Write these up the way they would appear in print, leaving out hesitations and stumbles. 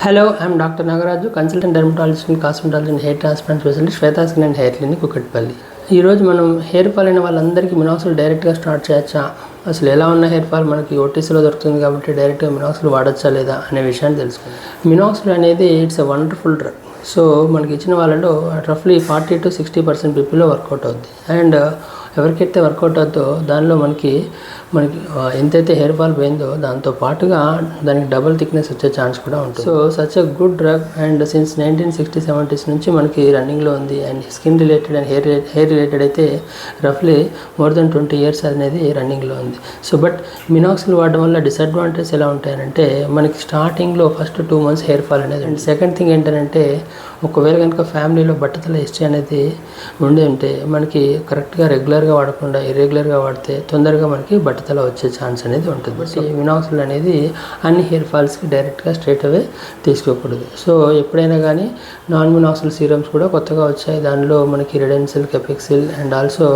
Hello, I'm Dr. Nagaraju, consultant dermatologist and cosmetologist and hair transplant specialist, Shweta Skin and Hair Clinic, Kukatpally. ఈరోజు మనం hair fall అయిన వాళ్ళందరికీ మినాక్సిల్ డైరెక్ట్గా start చేయొచ్చా, అసలు ఎలా ఉన్న హెయిర్ ఫాల్ మనకి ఓటీసీలో దొరుకుతుంది కాబట్టి డైరెక్ట్గా మినాక్సిల్ వాడచ్చా లేదా అనే విషయాన్ని తెలుసుకుందాం. మినాక్సిల్ అనేది it's a wonderful drug. So మనకి ఇచ్చిన వాళ్ళలో రఫ్లీ 40 to 60% పీపుల్లో వర్కౌట్ అవుద్ది. అండ్ ఎవరికైతే వర్కౌట్ అవుతుందో దానిలో మనకి ఎంతైతే హెయిర్ ఫాల్ పోయిందో దాంతో పాటుగా దానికి డబుల్ థిక్నెస్ వచ్చే ఛాన్స్ కూడా ఉంటుంది. So such a good drug and since 1960-70s నుంచి మనకి రన్నింగ్లో ఉంది. And skin related and hair related అయితే రఫ్లీ మోర్ దెన్ 20 years అనేది రన్నింగ్లో ఉంది. సో బట్ మినాక్సిల్ వాడడం వల్ల డిసడ్వాంటేజ్ ఎలా ఉంటాయంటే మనకి స్టార్టింగ్లో ఫస్ట్ 2 months హెయిర్ ఫాల్ అనేది. అండ్ సెకండ్ థింగ్ ఏంటంటే ఒకవేళ కనుక ఫ్యామిలీలో బట్టతల హిస్టరీ అనేది ఉండి ఉంటే మనకి కరెక్ట్గా రెగ్యులర్గా వాడకుండా ఇర్రెగ్యులర్గా వాడితే తొందరగా మనకి బట్టతల వచ్చే ఛాన్స్ అనేది ఉంటుంది. బట్ ఈ మినాక్సిల్ అనేది అన్ని హెయిర్ ఫాల్స్కి డైరెక్ట్గా స్ట్రైట్ అవే తీసుకోకూడదు. సో ఎప్పుడైనా కానీ నాన్ మినాక్సిల్ సీరమ్స్ కూడా కొత్తగా వచ్చాయి. దానిలో మనకి Redensyl, Capixyl and also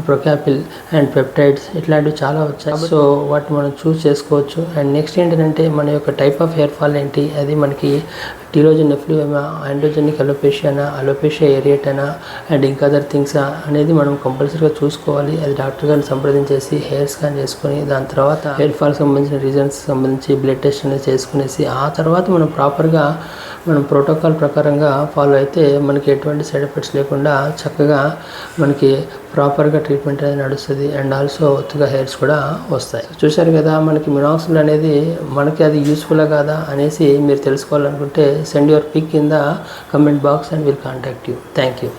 Procapil and peptides ఇట్లాంటివి చాలా వచ్చాయి. సో వాటిని మనం చూస్ చేసుకోవచ్చు. అండ్ నెక్స్ట్ ఏంటంటే మన యొక్క టైప్ ఆఫ్ హెయిర్ ఫాల్ ఏంటి, అది మనకి టీలోజన్ నెఫ్లూయమా, ఆండ్రోజెనిక్ అలోపేషియానా, అలోపేషియా ఏరియేటానా అండ్ ఇంకా అదర్ థింగ్సా అనేది మనం కంపల్సరీగా చూసుకోవాలి. అది డాక్టర్ గారిని సంప్రదించేసి హెయిర్ స్కాన్ చేసుకొని దాని తర్వాత హెయిర్ ఫాల్ సంబంధించిన రీజన్స్ సంబంధించి బ్లడ్ టెస్ట్ అనేది చేసుకునేసి ఆ తర్వాత మనం ప్రాపర్గా మనం ప్రోటోకాల్ ప్రకారంగా ఫాలో అయితే మనకి ఎటువంటి సైడ్ ఎఫెక్ట్స్ లేకుండా చక్కగా మనకి ప్రాపర్గా ట్రీట్మెంట్ అనేది నడుస్తుంది. అండ్ ఆల్సో ఒత్తుగా హెయిర్స్ కూడా వస్తాయి. చూశారు కదా, మనకి మినాక్సిల్ అనేది మనకి అది యూస్ఫుల్గా కాదా అనేసి మీరు తెలుసుకోవాలనుకుంటే send your pic in the comment box and will contact you. Thank you.